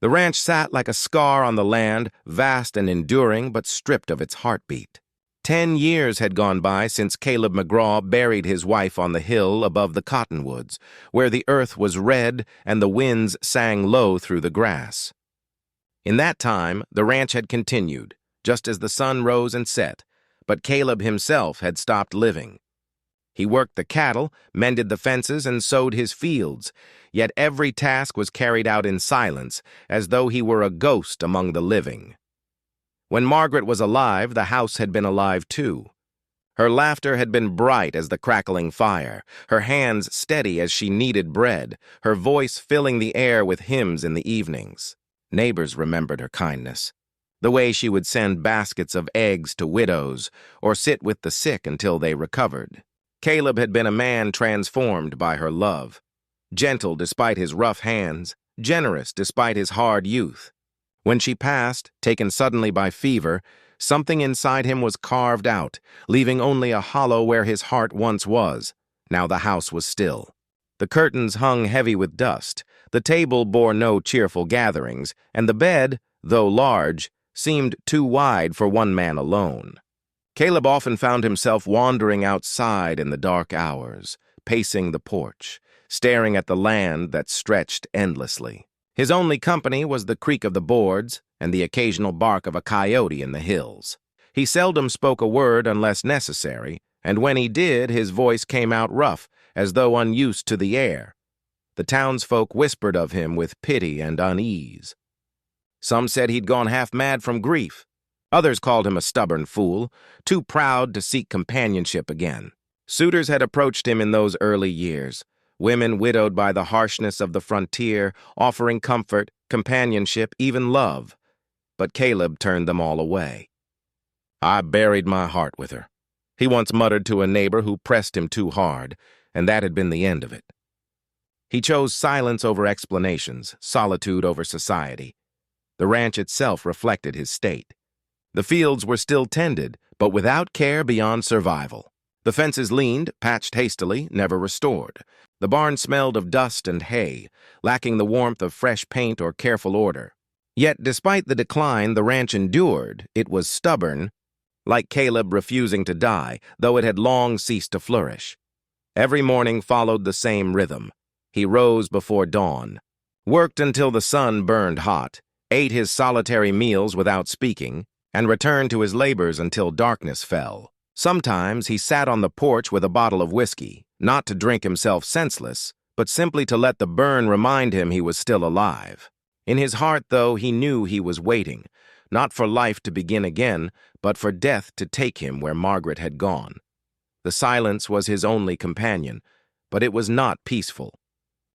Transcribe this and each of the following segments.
The ranch sat like a scar on the land, vast and enduring, but stripped of its heartbeat. 10 years had gone by since Caleb McGraw buried his wife on the hill above the cottonwoods, where the earth was red and the winds sang low through the grass. In that time, the ranch had continued, just as the sun rose and set, but Caleb himself had stopped living. He worked the cattle, mended the fences, and sowed his fields, yet every task was carried out in silence, as though he were a ghost among the living. When Margaret was alive, the house had been alive too. Her laughter had been bright as the crackling fire, her hands steady as she kneaded bread, her voice filling the air with hymns in the evenings. Neighbors remembered her kindness, the way she would send baskets of eggs to widows or sit with the sick until they recovered. Caleb had been a man transformed by her love, gentle despite his rough hands, generous despite his hard youth. When she passed, taken suddenly by fever, something inside him was carved out, leaving only a hollow where his heart once was. Now the house was still. The curtains hung heavy with dust, the table bore no cheerful gatherings, and the bed, though large, seemed too wide for one man alone. Caleb often found himself wandering outside in the dark hours, pacing the porch, staring at the land that stretched endlessly. His only company was the creak of the boards and the occasional bark of a coyote in the hills. He seldom spoke a word unless necessary, and when he did, his voice came out rough, as though unused to the air. The townsfolk whispered of him with pity and unease. Some said he'd gone half mad from grief. Others called him a stubborn fool, too proud to seek companionship again. Suitors had approached him in those early years, women widowed by the harshness of the frontier, offering comfort, companionship, even love. But Caleb turned them all away. "I buried my heart with her," he once muttered to a neighbor who pressed him too hard, and that had been the end of it. He chose silence over explanations, solitude over society. The ranch itself reflected his state. The fields were still tended, but without care beyond survival. The fences leaned, patched hastily, never restored. The barn smelled of dust and hay, lacking the warmth of fresh paint or careful order. Yet, despite the decline the ranch endured, it was stubborn, like Caleb refusing to die, though it had long ceased to flourish. Every morning followed the same rhythm. He rose before dawn, worked until the sun burned hot, ate his solitary meals without speaking, and returned to his labors until darkness fell. Sometimes he sat on the porch with a bottle of whiskey, not to drink himself senseless, but simply to let the burn remind him he was still alive. In his heart, though, he knew he was waiting, not for life to begin again, but for death to take him where Margaret had gone. The silence was his only companion, but it was not peaceful.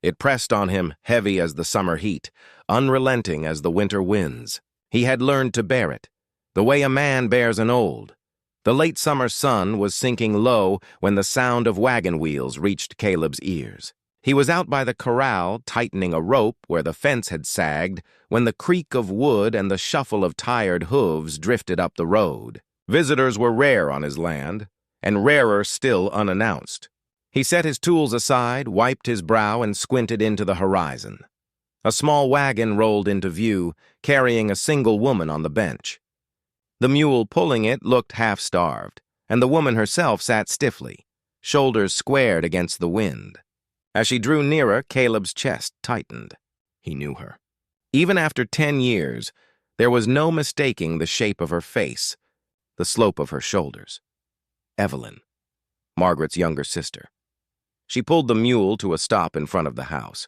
It pressed on him heavy as the summer heat, unrelenting as the winter winds. He had learned to bear it, the way a man bears an old. The late summer sun was sinking low when the sound of wagon wheels reached Caleb's ears. He was out by the corral, tightening a rope where the fence had sagged, when the creak of wood and the shuffle of tired hooves drifted up the road. Visitors were rare on his land, and rarer still unannounced. He set his tools aside, wiped his brow, and squinted into the horizon. A small wagon rolled into view, carrying a single woman on the bench. The mule pulling it looked half-starved, and the woman herself sat stiffly, shoulders squared against the wind. As she drew nearer, Caleb's chest tightened. He knew her. Even after 10 years, there was no mistaking the shape of her face, the slope of her shoulders. Evelyn, Margaret's younger sister. She pulled the mule to a stop in front of the house,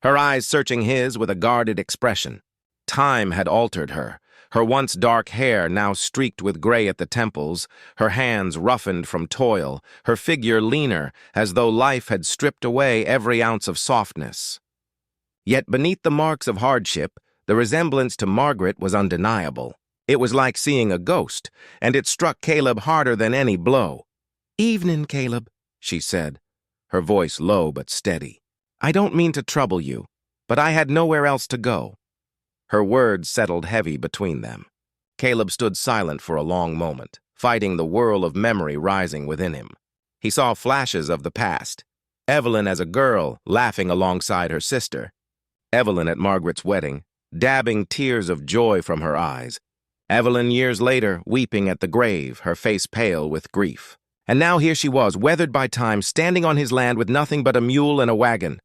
her eyes searching his with a guarded expression. Time had altered her. Her once dark hair now streaked with gray at the temples, her hands roughened from toil, her figure leaner, as though life had stripped away every ounce of softness. Yet beneath the marks of hardship, the resemblance to Margaret was undeniable. It was like seeing a ghost, and it struck Caleb harder than any blow. "Evening, Caleb," she said, her voice low but steady. "I don't mean to trouble you, but I had nowhere else to go." Her words settled heavy between them. Caleb stood silent for a long moment, fighting the whirl of memory rising within him. He saw flashes of the past. Evelyn as a girl, laughing alongside her sister. Evelyn at Margaret's wedding, dabbing tears of joy from her eyes. Evelyn, years later, weeping at the grave, her face pale with grief. And now here she was, weathered by time, standing on his land with nothing but a mule and a wagon.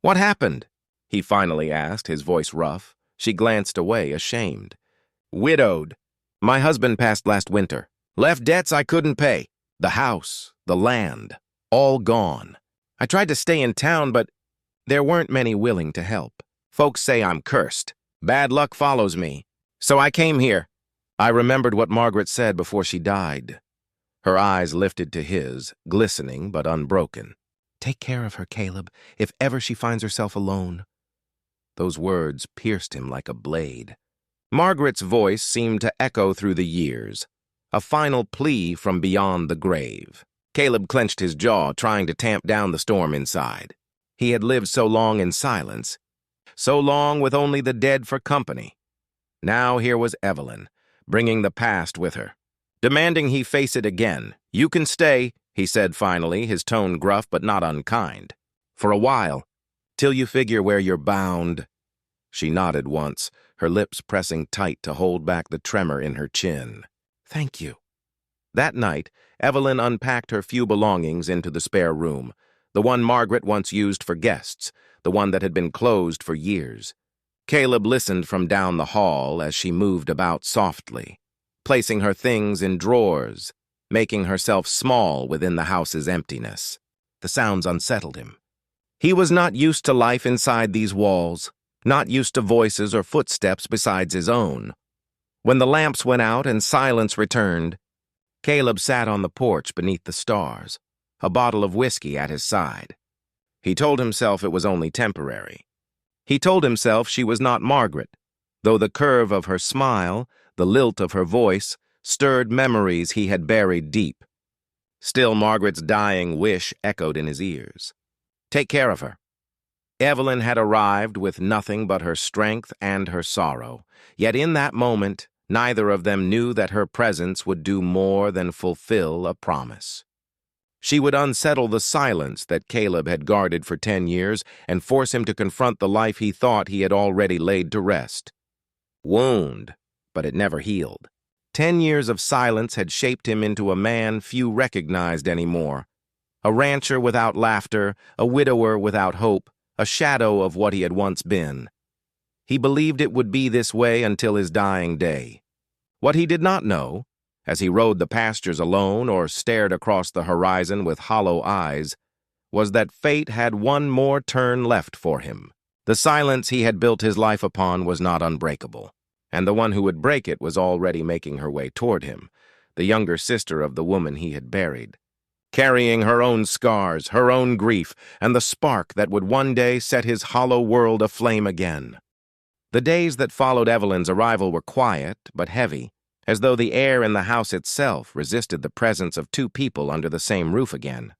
"What happened?" he finally asked, his voice rough. She glanced away, ashamed. "Widowed. My husband passed last winter. Left debts I couldn't pay. The house, the land, all gone. I tried to stay in town, but there weren't many willing to help. Folks say I'm cursed. Bad luck follows me. So I came here." I remembered what Margaret said before she died. Her eyes lifted to his, glistening but unbroken. "Take care of her, Caleb, if ever she finds herself alone." Those words pierced him like a blade. Margaret's voice seemed to echo through the years, a final plea from beyond the grave. Caleb clenched his jaw, trying to tamp down the storm inside. He had lived so long in silence, so long with only the dead for company. Now here was Evelyn, bringing the past with her, demanding he face it again. "You can stay," he said finally, his tone gruff but not unkind. "For a while, till you figure where you're bound." She nodded once, her lips pressing tight to hold back the tremor in her chin. "Thank you." That night, Evelyn unpacked her few belongings into the spare room, the one Margaret once used for guests, the one that had been closed for years. Caleb listened from down the hall as she moved about softly, placing her things in drawers, making herself small within the house's emptiness. The sounds unsettled him. He was not used to life inside these walls, not used to voices or footsteps besides his own. When the lamps went out and silence returned, Caleb sat on the porch beneath the stars, a bottle of whiskey at his side. He told himself it was only temporary. He told himself she was not Margaret, though the curve of her smile, the lilt of her voice, stirred memories he had buried deep. Still, Margaret's dying wish echoed in his ears. Take care of her. Evelyn had arrived with nothing but her strength and her sorrow, yet in that moment, neither of them knew that her presence would do more than fulfill a promise. She would unsettle the silence that Caleb had guarded for 10 years and force him to confront the life he thought he had already laid to rest. Wound, but it never healed. 10 years of silence had shaped him into a man few recognized anymore. A rancher without laughter, a widower without hope, a shadow of what he had once been. He believed it would be this way until his dying day. What he did not know, as he rode the pastures alone or stared across the horizon with hollow eyes, was that fate had one more turn left for him. The silence he had built his life upon was not unbreakable, and the one who would break it was already making her way toward him, the younger sister of the woman he had buried, carrying her own scars, her own grief, and the spark that would one day set his hollow world aflame again. The days that followed Evelyn's arrival were quiet but heavy, as though the air in the house itself resisted the presence of two people under the same roof again.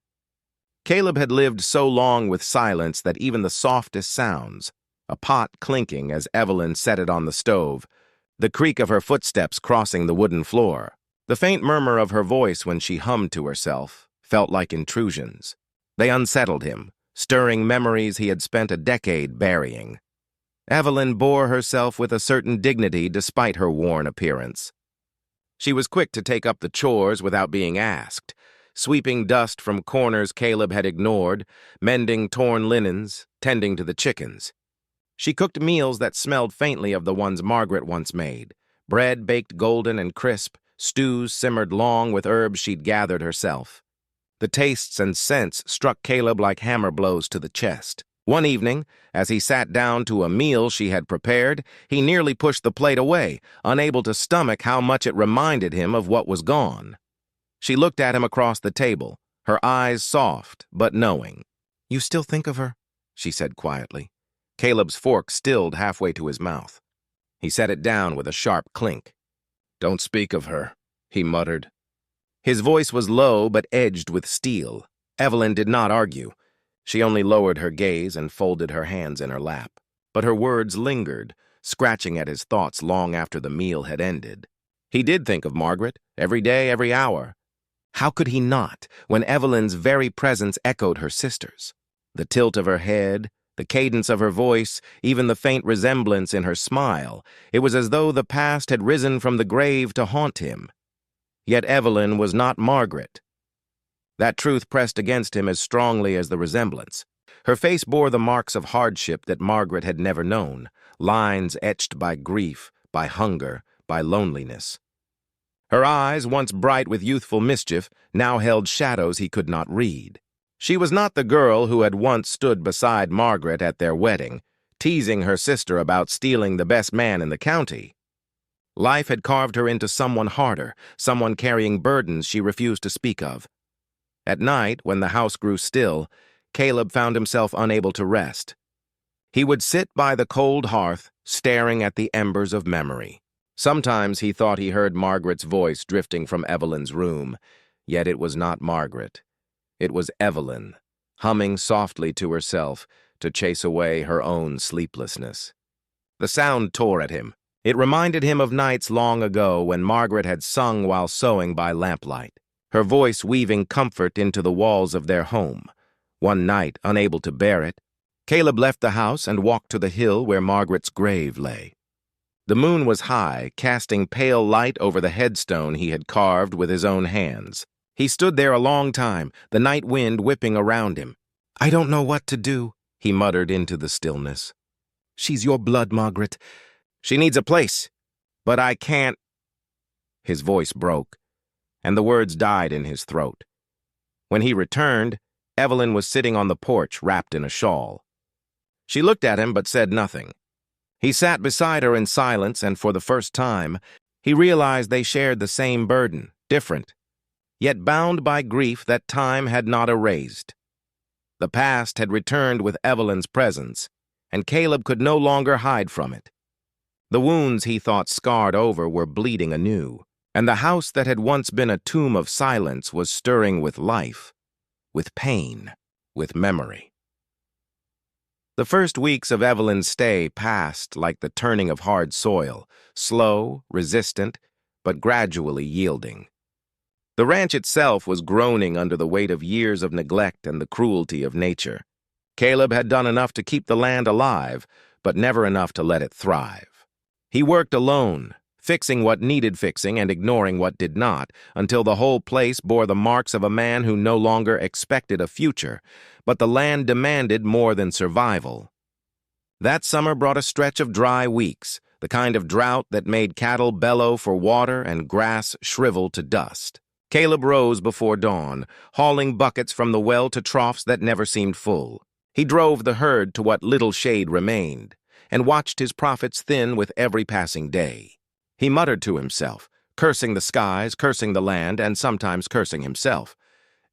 Caleb had lived so long with silence that even the softest sounds, a pot clinking as Evelyn set it on the stove, the creak of her footsteps crossing the wooden floor, the faint murmur of her voice when she hummed to herself, felt like intrusions. They unsettled him, stirring memories he had spent a decade burying. Evelyn bore herself with a certain dignity despite her worn appearance. She was quick to take up the chores without being asked, sweeping dust from corners Caleb had ignored, mending torn linens, tending to the chickens. She cooked meals that smelled faintly of the ones Margaret once made, bread baked golden and crisp, stews simmered long with herbs she'd gathered herself. The tastes and scents struck Caleb like hammer blows to the chest. One evening, as he sat down to a meal she had prepared, he nearly pushed the plate away, unable to stomach how much it reminded him of what was gone. She looked at him across the table, her eyes soft but knowing. "You still think of her?" she said quietly. Caleb's fork stilled halfway to his mouth. He set it down with a sharp clink. "Don't speak of her," he muttered. His voice was low but edged with steel. Evelyn did not argue. She only lowered her gaze and folded her hands in her lap. But her words lingered, scratching at his thoughts long after the meal had ended. He did think of Margaret, every day, every hour. How could he not, when Evelyn's very presence echoed her sister's? The tilt of her head, The cadence of her voice, even the faint resemblance in her smile, it was as though the past had risen from the grave to haunt him. Yet Evelyn was not Margaret. That truth pressed against him as strongly as the resemblance. Her face bore the marks of hardship that Margaret had never known, lines etched by grief, by hunger, by loneliness. Her eyes, once bright with youthful mischief, now held shadows he could not read. She was not the girl who had once stood beside Margaret at their wedding, teasing her sister about stealing the best man in the county. Life had carved her into someone harder, someone carrying burdens she refused to speak of. At night, when the house grew still, Caleb found himself unable to rest. He would sit by the cold hearth, staring at the embers of memory. Sometimes he thought he heard Margaret's voice drifting from Evelyn's room, yet it was not Margaret. It was Evelyn, humming softly to herself to chase away her own sleeplessness. The sound tore at him. It reminded him of nights long ago when Margaret had sung while sewing by lamplight, her voice weaving comfort into the walls of their home. One night, unable to bear it, Caleb left the house and walked to the hill where Margaret's grave lay. The moon was high, casting pale light over the headstone he had carved with his own hands. He stood there a long time, the night wind whipping around him. "I don't know what to do," he muttered into the stillness. "She's your blood, Margaret. She needs a place, but I can't." His voice broke, and the words died in his throat. When he returned, Evelyn was sitting on the porch wrapped in a shawl. She looked at him but said nothing. He sat beside her in silence, and for the first time, he realized they shared the same burden, different, yet bound by grief that time had not erased. The past had returned with Evelyn's presence, and Caleb could no longer hide from it. The wounds he thought scarred over were bleeding anew, and the house that had once been a tomb of silence was stirring with life, with pain, with memory. The first weeks of Evelyn's stay passed like the turning of hard soil, slow, resistant, but gradually yielding. The ranch itself was groaning under the weight of years of neglect and the cruelty of nature. Caleb had done enough to keep the land alive, but never enough to let it thrive. He worked alone, fixing what needed fixing and ignoring what did not, until the whole place bore the marks of a man who no longer expected a future, but the land demanded more than survival. That summer brought a stretch of dry weeks, the kind of drought that made cattle bellow for water and grass shrivel to dust. Caleb rose before dawn, hauling buckets from the well to troughs that never seemed full. He drove the herd to what little shade remained, and watched his profits thin with every passing day. He muttered to himself, cursing the skies, cursing the land, and sometimes cursing himself.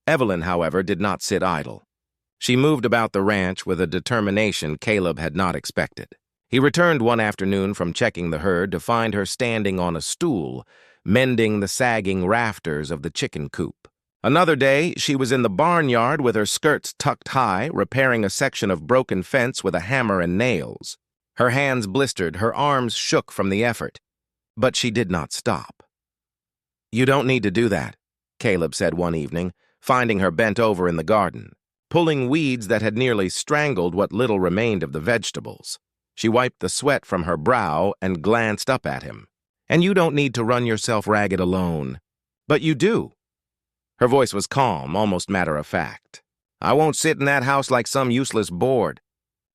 Evelyn, however, did not sit idle. She moved about the ranch with a determination Caleb had not expected. He returned one afternoon from checking the herd to find her standing on a stool, mending the sagging rafters of the chicken coop. Another day, she was in the barnyard with her skirts tucked high, repairing a section of broken fence with a hammer and nails. Her hands blistered, her arms shook from the effort. But she did not stop. "You don't need to do that," Caleb said one evening, finding her bent over in the garden, pulling weeds that had nearly strangled what little remained of the vegetables. She wiped the sweat from her brow and glanced up at him. "And you don't need to run yourself ragged alone." "But you do." Her voice was calm, almost matter-of-fact. "I won't sit in that house like some useless board.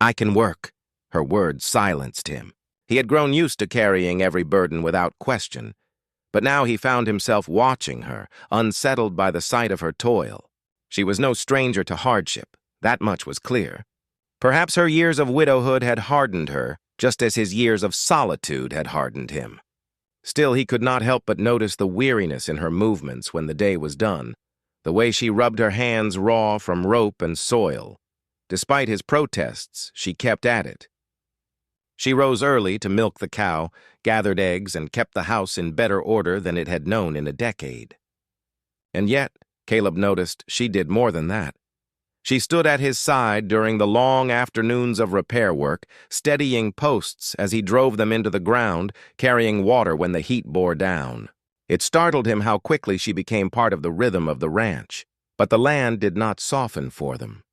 I can work." Her words silenced him. He had grown used to carrying every burden without question, but now he found himself watching her, unsettled by the sight of her toil. She was no stranger to hardship, that much was clear. Perhaps her years of widowhood had hardened her, just as his years of solitude had hardened him. Still, he could not help but notice the weariness in her movements when the day was done, the way she rubbed her hands raw from rope and soil. Despite his protests, she kept at it. She rose early to milk the cow, gathered eggs, and kept the house in better order than it had known in a decade. And yet, Caleb noticed, she did more than that. She stood at his side during the long afternoons of repair work, steadying posts as he drove them into the ground, carrying water when the heat bore down. It startled him how quickly she became part of the rhythm of the ranch, but the land did not soften for them.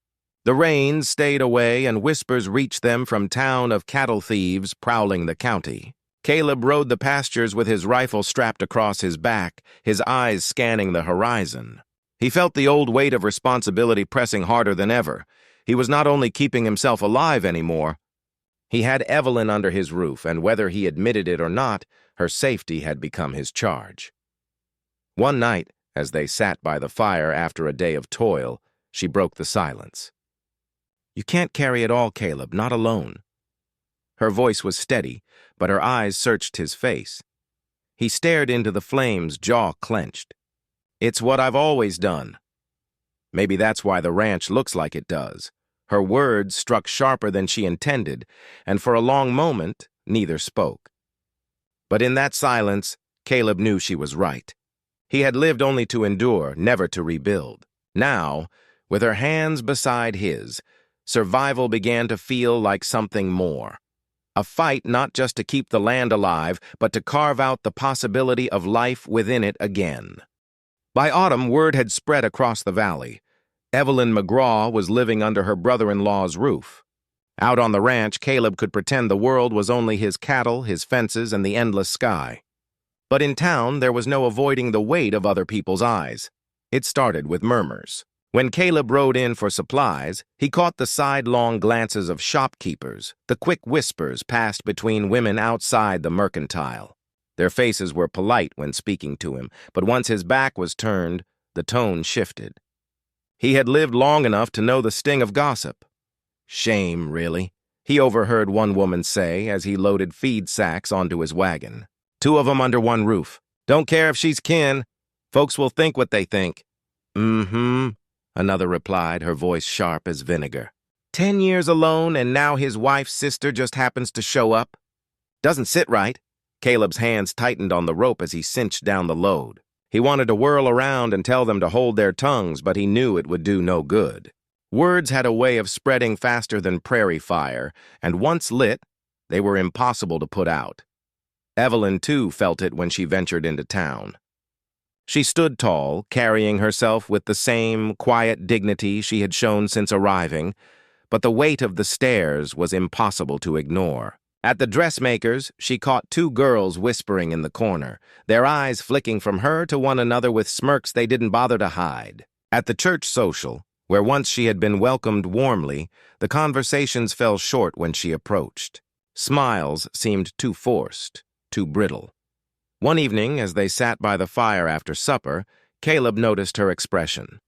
The rains stayed away and whispers reached them from town of cattle thieves prowling the county. Caleb rode the pastures with his rifle strapped across his back, his eyes scanning the horizon. He felt the old weight of responsibility pressing harder than ever. He was not only keeping himself alive anymore, he had Evelyn under his roof, and whether he admitted it or not, her safety had become his charge. One night, as they sat by the fire after a day of toil, she broke the silence. "You can't carry it all, Caleb, not alone." Her voice was steady, but her eyes searched his face. He stared into the flames, jaw clenched. "It's what I've always done." Maybe that's why the ranch looks like it does. Her words struck sharper than she intended, and for a long moment, neither spoke. But in that silence, Caleb knew she was right. He had lived only to endure, never to rebuild. Now, with her hands beside his, survival began to feel like something more. A fight not just to keep the land alive, but to carve out the possibility of life within it again. By autumn, word had spread across the valley. Evelyn McGraw was living under her brother-in-law's roof. Out on the ranch, Caleb could pretend the world was only his cattle, his fences, and the endless sky. But in town, there was no avoiding the weight of other people's eyes. It started with murmurs. When Caleb rode in for supplies, he caught the sidelong glances of shopkeepers. The quick whispers passed between women outside the mercantile. Their faces were polite when speaking to him, but once his back was turned, the tone shifted. He had lived long enough to know the sting of gossip. "Shame, really," he overheard one woman say as he loaded feed sacks onto his wagon. "Two of them under one roof. Don't care if she's kin. Folks will think what they think." "Mm-hmm," another replied, her voice sharp as vinegar. 10 years alone, and now his wife's sister just happens to show up? Doesn't sit right." Caleb's hands tightened on the rope as he cinched down the load. He wanted to whirl around and tell them to hold their tongues, but he knew it would do no good. Words had a way of spreading faster than prairie fire, and once lit, they were impossible to put out. Evelyn, too, felt it when she ventured into town. She stood tall, carrying herself with the same quiet dignity she had shown since arriving, but the weight of the stairs was impossible to ignore. At the dressmaker's, she caught two girls whispering in the corner, their eyes flicking from her to one another with smirks they didn't bother to hide. At the church social, where once she had been welcomed warmly, the conversations fell short when she approached. Smiles seemed too forced, too brittle. One evening, as they sat by the fire after supper, Caleb noticed her expression.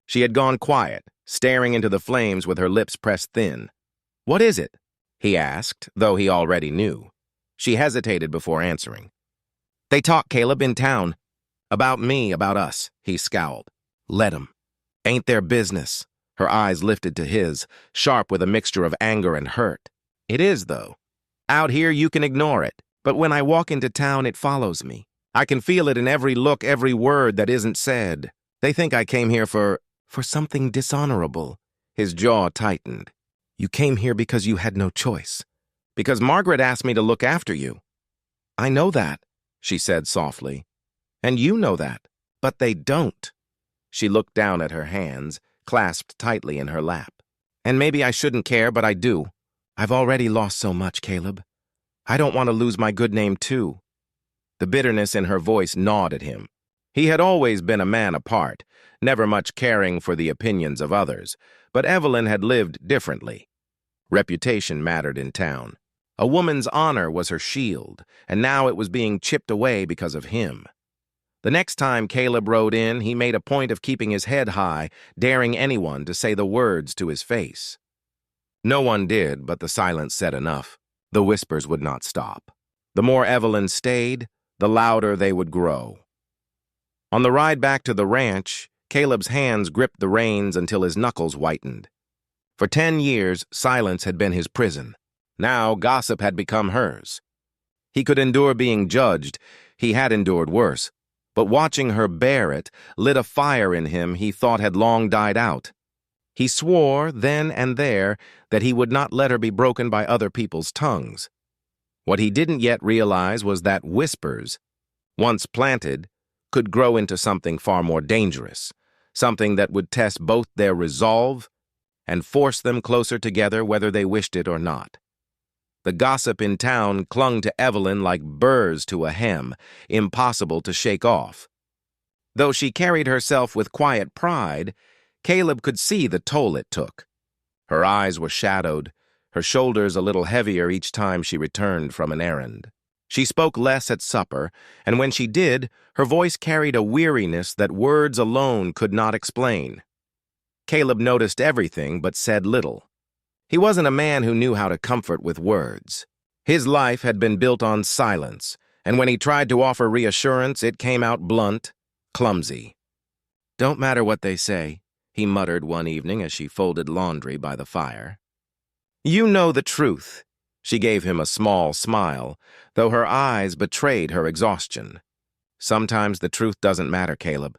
She had gone quiet, staring into the flames with her lips pressed thin. "What is it?" he asked, though he already knew. She hesitated before answering. "They talk, Caleb, in town. About me, about us," he scowled. "Let 'em. Ain't their business." Her eyes lifted to his, sharp with a mixture of anger and hurt. "It is, though. Out here, you can ignore it. But when I walk into town, it follows me. I can feel it in every look, every word that isn't said. They think I came here for something dishonorable." His jaw tightened. "You came here because you had no choice. Because Margaret asked me to look after you." "I know that," she said softly. "And you know that. But they don't." She looked down at her hands, clasped tightly in her lap. "And maybe I shouldn't care, but I do. I've already lost so much, Caleb. I don't want to lose my good name, too." The bitterness in her voice gnawed at him. He had always been a man apart, never much caring for the opinions of others, but Evelyn had lived differently. Reputation mattered in town. A woman's honor was her shield, and now it was being chipped away because of him. The next time Caleb rode in, he made a point of keeping his head high, daring anyone to say the words to his face. No one did, but the silence said enough. The whispers would not stop. The more Evelyn stayed, the louder they would grow. On the ride back to the ranch, Caleb's hands gripped the reins until his knuckles whitened. For 10 years, silence had been his prison. Now, gossip had become hers. He could endure being judged. He had endured worse. But watching her bear it lit a fire in him he thought had long died out. He swore, then and there, that he would not let her be broken by other people's tongues. What he didn't yet realize was that whispers, once planted, could grow into something far more dangerous, something that would test both their resolve and force them closer together whether they wished it or not. The gossip in town clung to Evelyn like burrs to a hem, impossible to shake off. Though she carried herself with quiet pride, Caleb could see the toll it took. Her eyes were shadowed, her shoulders a little heavier each time she returned from an errand. She spoke less at supper, and when she did, her voice carried a weariness that words alone could not explain. Caleb noticed everything but said little. He wasn't a man who knew how to comfort with words. His life had been built on silence, and when he tried to offer reassurance, it came out blunt, clumsy. "Don't matter what they say," he muttered one evening as she folded laundry by the fire. "You know the truth." She gave him a small smile, though her eyes betrayed her exhaustion. "Sometimes the truth doesn't matter, Caleb.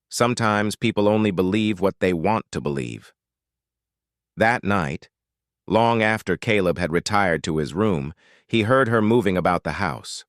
Sometimes people only believe what they want to believe." That night, long after Caleb had retired to his room, he heard her moving about the house.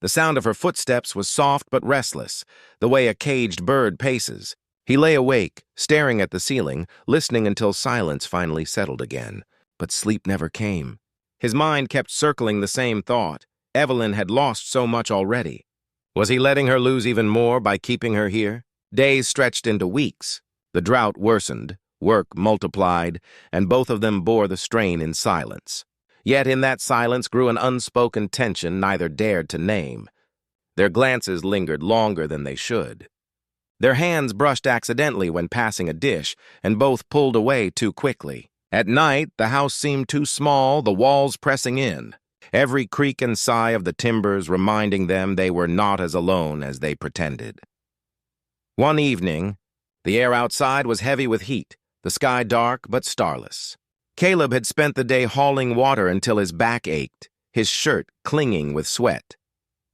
The sound of her footsteps was soft but restless, the way a caged bird paces. He lay awake, staring at the ceiling, listening until silence finally settled again. But sleep never came. His mind kept circling the same thought. Evelyn had lost so much already. Was he letting her lose even more by keeping her here? Days stretched into weeks. The drought worsened, work multiplied, and both of them bore the strain in silence. Yet in that silence grew an unspoken tension neither dared to name. Their glances lingered longer than they should. Their hands brushed accidentally when passing a dish, and both pulled away too quickly. At night, the house seemed too small, the walls pressing in, every creak and sigh of the timbers reminding them they were not as alone as they pretended. One evening, the air outside was heavy with heat, the sky dark but starless. Caleb had spent the day hauling water until his back ached, his shirt clinging with sweat.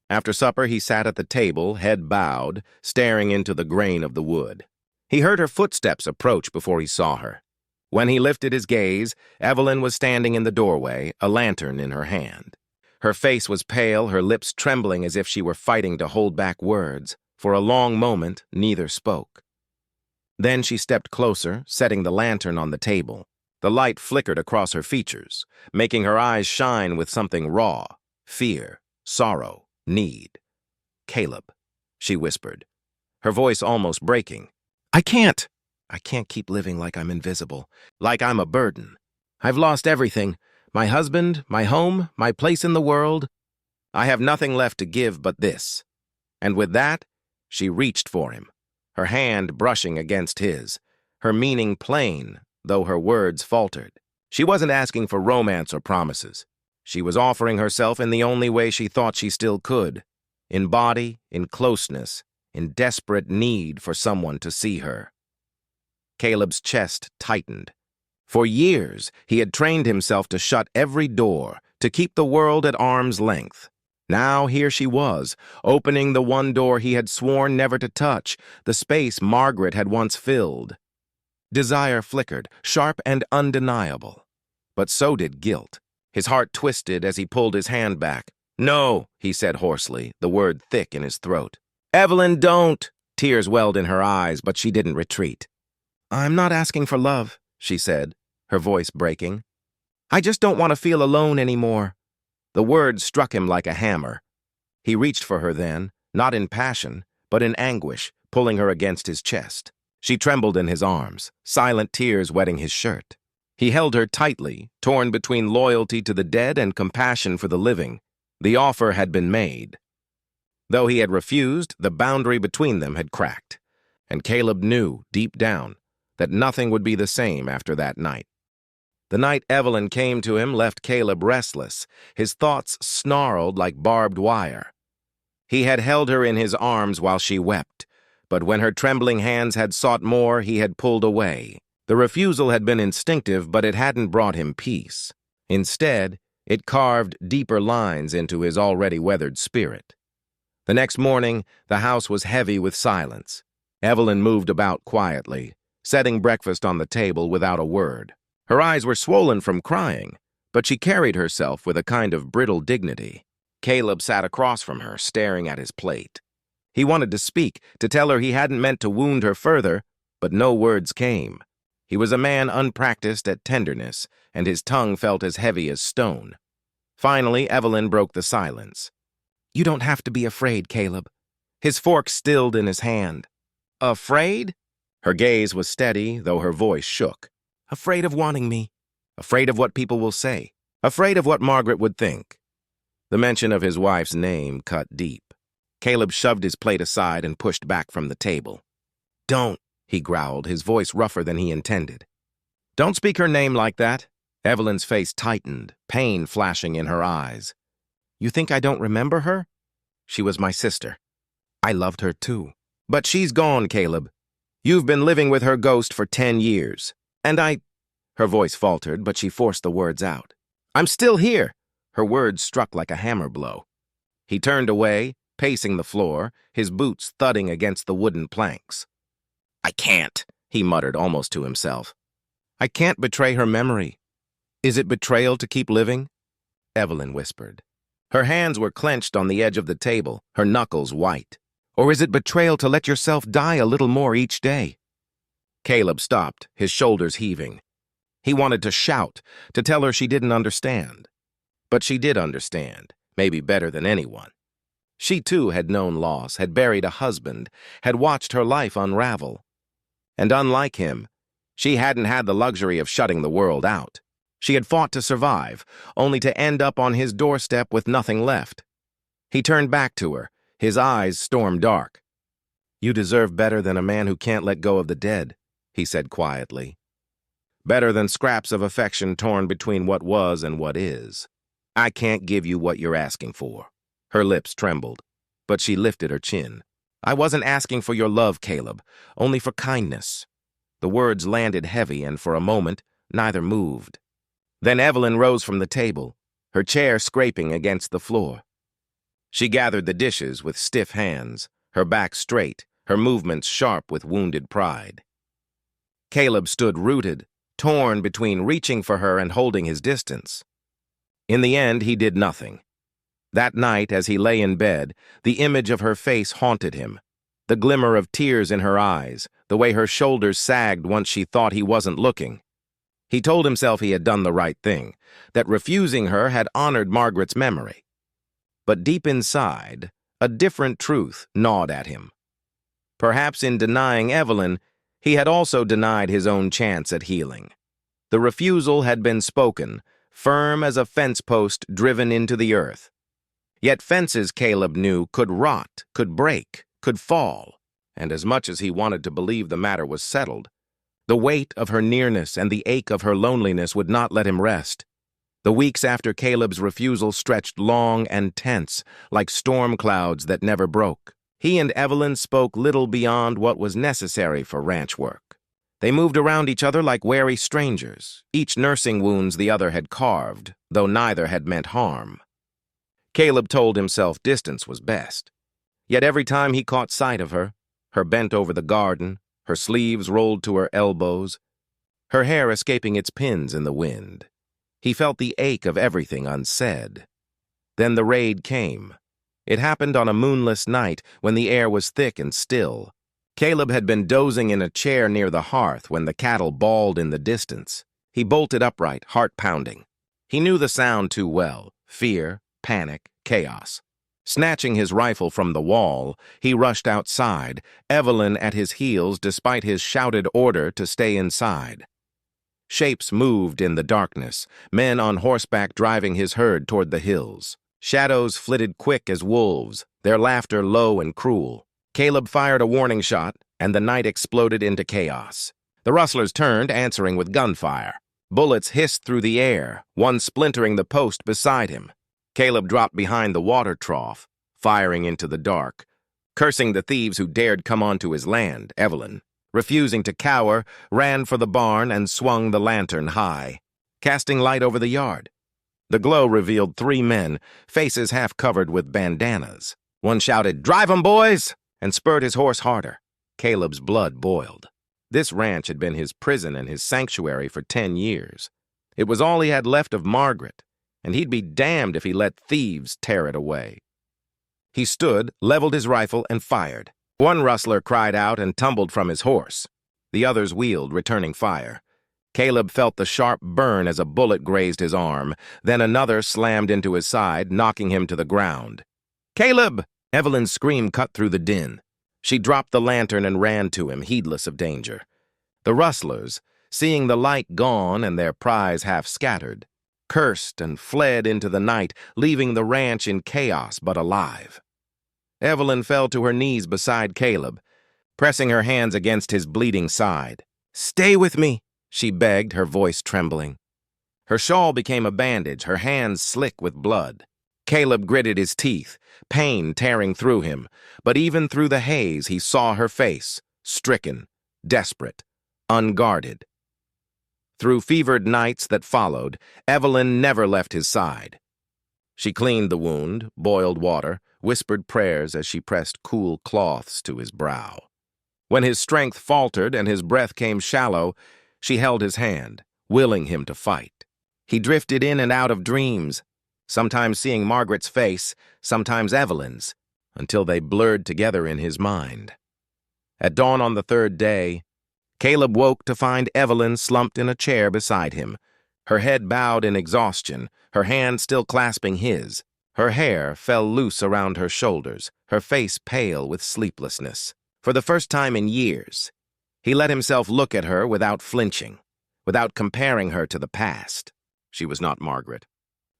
After supper, he sat at the table, head bowed, staring into the grain of the wood. He heard her footsteps approach before he saw her. When he lifted his gaze, Evelyn was standing in the doorway, a lantern in her hand. Her face was pale, her lips trembling as if she were fighting to hold back words. For a long moment, neither spoke. Then she stepped closer, setting the lantern on the table. The light flickered across her features, making her eyes shine with something raw, fear, sorrow, need. "Caleb," she whispered, her voice almost breaking. I can't keep living like I'm invisible, like I'm a burden. I've lost everything, my husband, my home, my place in the world. I have nothing left to give but this." And with that, she reached for him, her hand brushing against his, her meaning plain, though her words faltered. She wasn't asking for romance or promises. She was offering herself in the only way she thought she still could, in body, in closeness, in desperate need for someone to see her. Caleb's chest tightened. For years, he had trained himself to shut every door, to keep the world at arm's length. Now here she was, opening the one door he had sworn never to touch, the space Margaret had once filled. Desire flickered, sharp and undeniable. But so did guilt. His heart twisted as he pulled his hand back. "No," he said hoarsely, the word thick in his throat. "Evelyn, don't!" Tears welled in her eyes, but she didn't retreat. "I'm not asking for love," she said, her voice breaking. "I just don't want to feel alone anymore." The words struck him like a hammer. He reached for her then, not in passion, but in anguish, pulling her against his chest. She trembled in his arms, silent tears wetting his shirt. He held her tightly, torn between loyalty to the dead and compassion for the living. The offer had been made. Though he had refused, the boundary between them had cracked. And Caleb knew, deep down, that nothing would be the same after that night. The night Evelyn came to him left Caleb restless, his thoughts snarled like barbed wire. He had held her in his arms while she wept, but when her trembling hands had sought more, he had pulled away. The refusal had been instinctive, but it hadn't brought him peace. Instead, it carved deeper lines into his already weathered spirit. The next morning, the house was heavy with silence. Evelyn moved about quietly, setting breakfast on the table without a word. Her eyes were swollen from crying, but she carried herself with a kind of brittle dignity. Caleb sat across from her, staring at his plate. He wanted to speak, to tell her he hadn't meant to wound her further, but no words came. He was a man unpracticed at tenderness, and his tongue felt as heavy as stone. Finally, Evelyn broke the silence. "You don't have to be afraid, Caleb." His fork stilled in his hand. "Afraid?" Her gaze was steady, though her voice shook. "Afraid of wanting me. Afraid of what people will say. Afraid of what Margaret would think." The mention of his wife's name cut deep. Caleb shoved his plate aside and pushed back from the table. "Don't," he growled, his voice rougher than he intended. "Don't speak her name like that." Evelyn's face tightened, pain flashing in her eyes. "You think I don't remember her? She was my sister. I loved her too. But she's gone, Caleb. You've been living with her ghost for 10 years. And Her voice faltered, but she forced the words out. "I'm still here." Her words struck like a hammer blow. He turned away, pacing the floor, his boots thudding against the wooden planks. "I can't," he muttered almost to himself. "I can't betray her memory." "Is it betrayal to keep living?" Evelyn whispered. Her hands were clenched on the edge of the table, her knuckles white. "Or is it betrayal to let yourself die a little more each day?" Caleb stopped, his shoulders heaving. He wanted to shout, to tell her she didn't understand. But she did understand, maybe better than anyone. She too had known loss, had buried a husband, had watched her life unravel. And unlike him, she hadn't had the luxury of shutting the world out. She had fought to survive, only to end up on his doorstep with nothing left. He turned back to her, his eyes storm dark. "You deserve better than a man who can't let go of the dead," he said quietly. "Better than scraps of affection torn between what was and what is. I can't give you what you're asking for." Her lips trembled, but she lifted her chin. "I wasn't asking for your love, Caleb, only for kindness." The words landed heavy, and for a moment, neither moved. Then Evelyn rose from the table, her chair scraping against the floor. She gathered the dishes with stiff hands, her back straight, her movements sharp with wounded pride. Caleb stood rooted, torn between reaching for her and holding his distance. In the end, he did nothing. That night, as he lay in bed, the image of her face haunted him. The glimmer of tears in her eyes, the way her shoulders sagged once she thought he wasn't looking. He told himself he had done the right thing, that refusing her had honored Margaret's memory. But deep inside, a different truth gnawed at him. Perhaps in denying Evelyn, he had also denied his own chance at healing. The refusal had been spoken, firm as a fence post driven into the earth. Yet fences, Caleb knew, could rot, could break, could fall, and as much as he wanted to believe the matter was settled, the weight of her nearness and the ache of her loneliness would not let him rest. The weeks after Caleb's refusal stretched long and tense, like storm clouds that never broke. He and Evelyn spoke little beyond what was necessary for ranch work. They moved around each other like wary strangers, each nursing wounds the other had carved, though neither had meant harm. Caleb told himself distance was best. Yet every time he caught sight of her, her bent over the garden, her sleeves rolled to her elbows, her hair escaping its pins in the wind, he felt the ache of everything unsaid. Then the raid came. It happened on a moonless night when the air was thick and still. Caleb had been dozing in a chair near the hearth when the cattle bawled in the distance. He bolted upright, heart pounding. He knew the sound too well. Fear, panic, chaos. Snatching his rifle from the wall, he rushed outside, Evelyn at his heels despite his shouted order to stay inside. Shapes moved in the darkness, men on horseback driving his herd toward the hills. Shadows flitted quick as wolves, their laughter low and cruel. Caleb fired a warning shot, and the night exploded into chaos. The rustlers turned, answering with gunfire. Bullets hissed through the air, one splintering the post beside him. Caleb dropped behind the water trough, firing into the dark, cursing the thieves who dared come onto his land. Evelyn, refusing to cower, ran for the barn and swung the lantern high, casting light over the yard. The glow revealed 3 men, faces half covered with bandanas. One shouted, "Drive 'em, boys!" and spurred his horse harder. Caleb's blood boiled. This ranch had been his prison and his sanctuary for 10 years. It was all he had left of Margaret, and he'd be damned if he let thieves tear it away. He stood, leveled his rifle, and fired. One rustler cried out and tumbled from his horse. The others wheeled, returning fire. Caleb felt the sharp burn as a bullet grazed his arm. Then another slammed into his side, knocking him to the ground. "Caleb!" Evelyn's scream cut through the din. She dropped the lantern and ran to him, heedless of danger. The rustlers, seeing the light gone and their prize half scattered, cursed and fled into the night, leaving the ranch in chaos but alive. Evelyn fell to her knees beside Caleb, pressing her hands against his bleeding side. "Stay with me," she begged, her voice trembling. Her shawl became a bandage, her hands slick with blood. Caleb gritted his teeth, pain tearing through him, but even through the haze he saw her face, stricken, desperate, unguarded. Through fevered nights that followed, Evelyn never left his side. She cleaned the wound, boiled water, whispered prayers as she pressed cool cloths to his brow. When his strength faltered and his breath came shallow, she held his hand, willing him to fight. He drifted in and out of dreams, sometimes seeing Margaret's face, sometimes Evelyn's, until they blurred together in his mind. At dawn on the third day, Caleb woke to find Evelyn slumped in a chair beside him, her head bowed in exhaustion, her hand still clasping his. Her hair fell loose around her shoulders, her face pale with sleeplessness. For the first time in years, he let himself look at her without flinching, without comparing her to the past. She was not Margaret.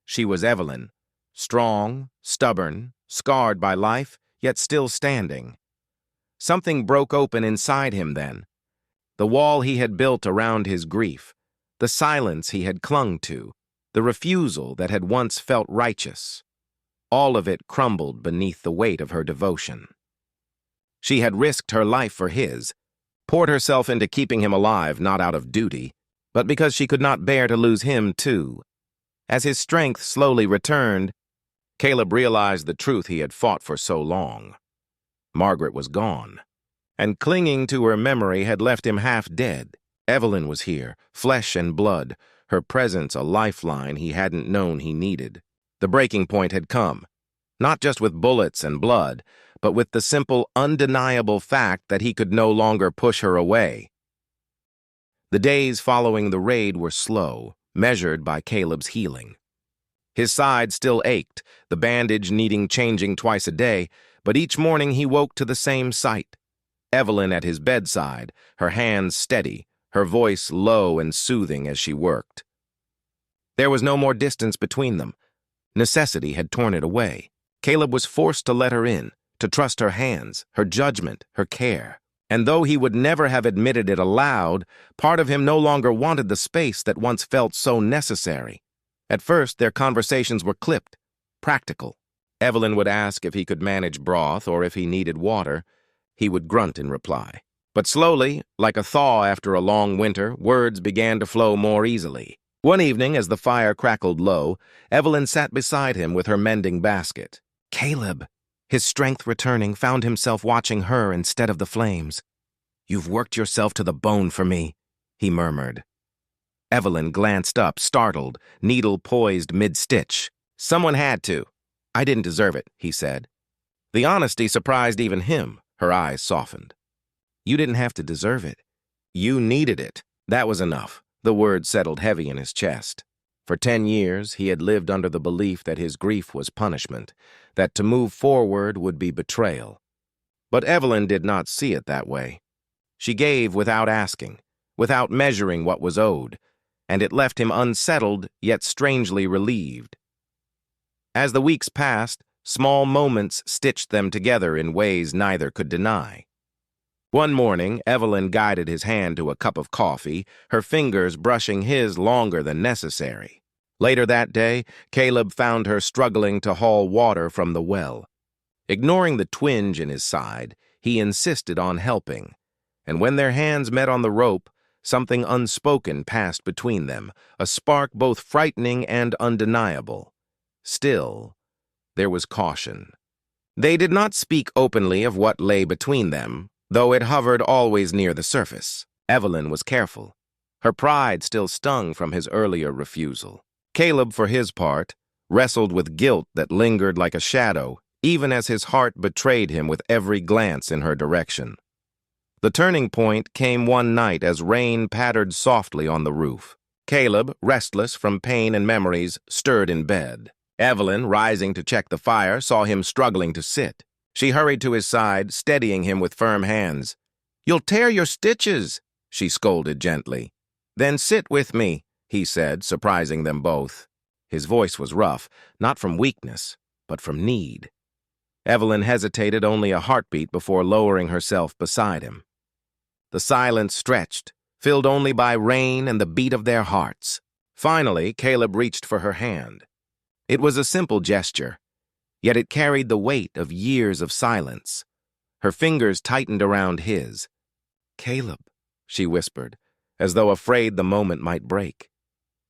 She was Evelyn, strong, stubborn, scarred by life, yet still standing. Something broke open inside him then. The wall he had built around his grief, the silence he had clung to, the refusal that had once felt righteous. All of it crumbled beneath the weight of her devotion. She had risked her life for his, poured herself into keeping him alive not out of duty, but because she could not bear to lose him too. As his strength slowly returned, Caleb realized the truth he had fought for so long. Margaret was gone, and clinging to her memory had left him half dead. Evelyn was here, flesh and blood, her presence a lifeline he hadn't known he needed. The breaking point had come, not just with bullets and blood, but with the simple, undeniable fact that he could no longer push her away. The days following the raid were slow, measured by Caleb's healing. His side still ached, the bandage needing changing twice a day, but each morning he woke to the same sight. Evelyn at his bedside, her hands steady, her voice low and soothing as she worked. There was no more distance between them. Necessity had torn it away. Caleb was forced to let her in, to trust her hands, her judgment, her care. And though he would never have admitted it aloud, part of him no longer wanted the space that once felt so necessary. At first, their conversations were clipped, practical. Evelyn would ask if he could manage broth or if he needed water. He would grunt in reply. But slowly, like a thaw after a long winter, words began to flow more easily. One evening, as the fire crackled low, Evelyn sat beside him with her mending basket. Caleb, his strength returning, found himself watching her instead of the flames. "You've worked yourself to the bone for me," he murmured. Evelyn glanced up, startled, needle poised mid-stitch. "Someone had to. I didn't deserve it," he said. The honesty surprised even him. Her eyes softened. "You didn't have to deserve it. You needed it." That was enough. The word settled heavy in his chest. For 10 years, he had lived under the belief that his grief was punishment, that to move forward would be betrayal. But Evelyn did not see it that way. She gave without asking, without measuring what was owed, and it left him unsettled yet strangely relieved. As the weeks passed, small moments stitched them together in ways neither could deny. One morning, Evelyn guided his hand to a cup of coffee, her fingers brushing his longer than necessary. Later that day, Caleb found her struggling to haul water from the well. Ignoring the twinge in his side, he insisted on helping, and when their hands met on the rope, something unspoken passed between them, a spark both frightening and undeniable. Still, there was caution. They did not speak openly of what lay between them, though it hovered always near the surface. Evelyn was careful. Her pride still stung from his earlier refusal. Caleb, for his part, wrestled with guilt that lingered like a shadow, even as his heart betrayed him with every glance in her direction. The turning point came one night as rain pattered softly on the roof. Caleb, restless from pain and memories, stirred in bed. Evelyn, rising to check the fire, saw him struggling to sit. She hurried to his side, steadying him with firm hands. "You'll tear your stitches," she scolded gently. "Then sit with me," he said, surprising them both. His voice was rough, not from weakness, but from need. Evelyn hesitated only a heartbeat before lowering herself beside him. The silence stretched, filled only by rain and the beat of their hearts. Finally, Caleb reached for her hand. It was a simple gesture, yet it carried the weight of years of silence. Her fingers tightened around his. "Caleb," she whispered, as though afraid the moment might break.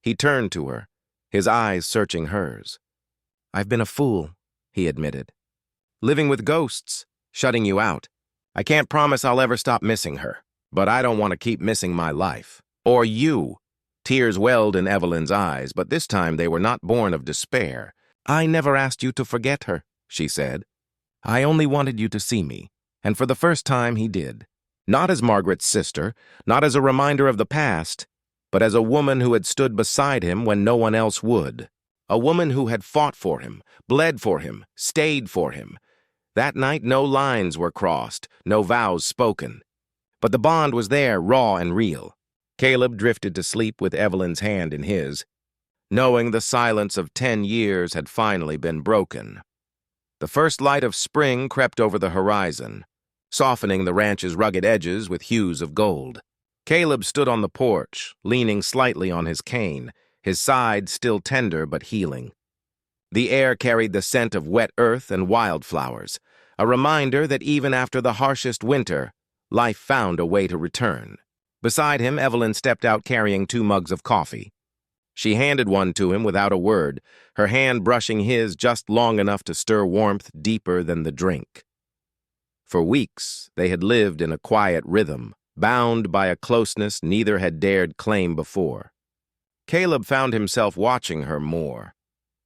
He turned to her, his eyes searching hers. "I've been a fool," he admitted. "Living with ghosts, shutting you out. I can't promise I'll ever stop missing her, but I don't want to keep missing my life. Or you." Tears welled in Evelyn's eyes, but this time they were not born of despair. "I never asked you to forget her," she said. "I only wanted you to see me, and for the first time he did. Not as Margaret's sister, not as a reminder of the past, but as a woman who had stood beside him when no one else would. A woman who had fought for him, bled for him, stayed for him. That night no lines were crossed, no vows spoken. But the bond was there, raw and real." Caleb drifted to sleep with Evelyn's hand in his, knowing the silence of 10 years had finally been broken. The first light of spring crept over the horizon, softening the ranch's rugged edges with hues of gold. Caleb stood on the porch, leaning slightly on his cane, his side still tender but healing. The air carried the scent of wet earth and wildflowers, a reminder that even after the harshest winter, life found a way to return. Beside him, Evelyn stepped out carrying 2 mugs of coffee. She handed one to him without a word, her hand brushing his just long enough to stir warmth deeper than the drink. For weeks, they had lived in a quiet rhythm, bound by a closeness neither had dared claim before. Caleb found himself watching her more,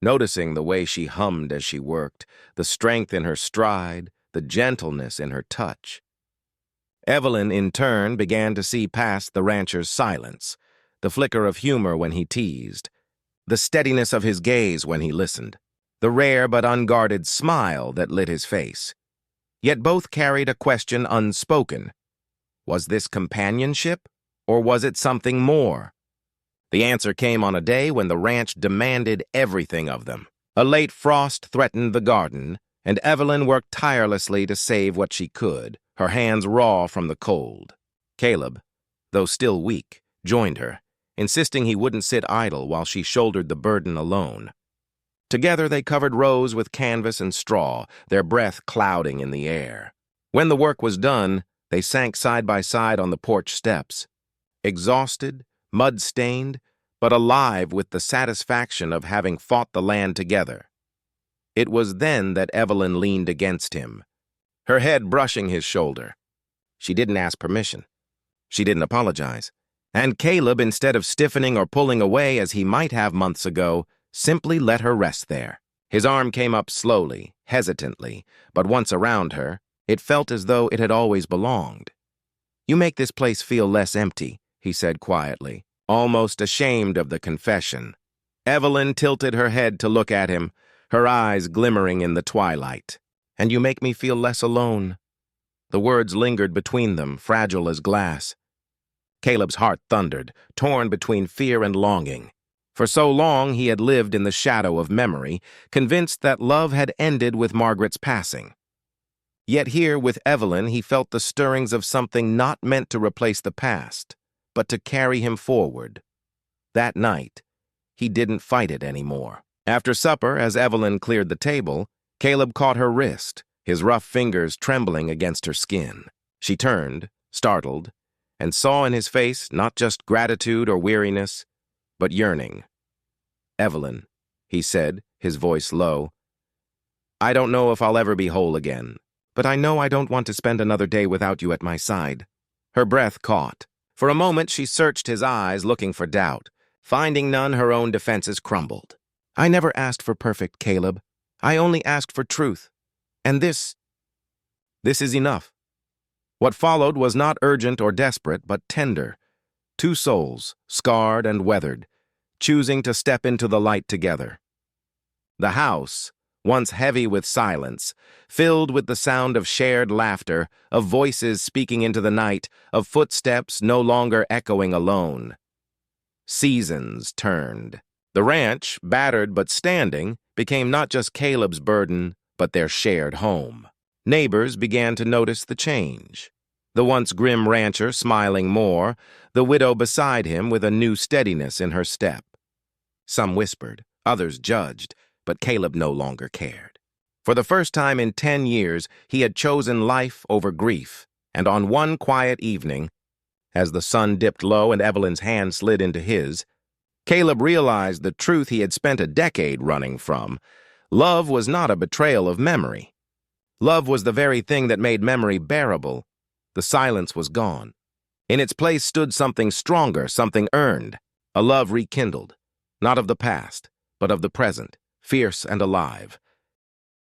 noticing the way she hummed as she worked, the strength in her stride, the gentleness in her touch. Evelyn, in turn, began to see past the rancher's silence, the flicker of humor when he teased, the steadiness of his gaze when he listened, the rare but unguarded smile that lit his face. Yet both carried a question unspoken. Was this companionship, or was it something more? The answer came on a day when the ranch demanded everything of them. A late frost threatened the garden, and Evelyn worked tirelessly to save what she could, her hands raw from the cold. Caleb, though still weak, joined her, insisting he wouldn't sit idle while she shouldered the burden alone. Together they covered rows with canvas and straw, their breath clouding in the air. When the work was done, they sank side by side on the porch steps, exhausted, mud-stained, but alive with the satisfaction of having fought the land together. It was then that Evelyn leaned against him, her head brushing his shoulder. She didn't ask permission. She didn't apologize. And Caleb, instead of stiffening or pulling away as he might have months ago, simply let her rest there. His arm came up slowly, hesitantly, but once around her, it felt as though it had always belonged. "You make this place feel less empty," he said quietly, almost ashamed of the confession. Evelyn tilted her head to look at him, her eyes glimmering in the twilight. "And you make me feel less alone." The words lingered between them, fragile as glass. Caleb's heart thundered, torn between fear and longing. For so long he had lived in the shadow of memory, convinced that love had ended with Margaret's passing. Yet here with Evelyn he felt the stirrings of something not meant to replace the past, but to carry him forward. That night, he didn't fight it anymore. After supper, as Evelyn cleared the table, Caleb caught her wrist, his rough fingers trembling against her skin. She turned, startled, and saw in his face not just gratitude or weariness, but yearning. "Evelyn," he said, his voice low, "I don't know if I'll ever be whole again, but I know I don't want to spend another day without you at my side." Her breath caught. For a moment she searched his eyes, looking for doubt. Finding none, her own defenses crumbled. "I never asked for perfect, Caleb. I only asked for truth. And this is enough." What followed was not urgent or desperate, but tender. Two souls, scarred and weathered, choosing to step into the light together. The house, once heavy with silence, filled with the sound of shared laughter, of voices speaking into the night, of footsteps no longer echoing alone. Seasons turned. The ranch, battered but standing, became not just Caleb's burden, but their shared home. Neighbors began to notice the change. The once grim rancher smiling more, the widow beside him with a new steadiness in her step. Some whispered, others judged, but Caleb no longer cared. For the first time in 10 years, he had chosen life over grief, and on one quiet evening, as the sun dipped low and Evelyn's hand slid into his, Caleb realized the truth he had spent a decade running from. Love was not a betrayal of memory. Love was the very thing that made memory bearable. The silence was gone. In its place stood something stronger, something earned, a love rekindled, not of the past, but of the present, fierce and alive.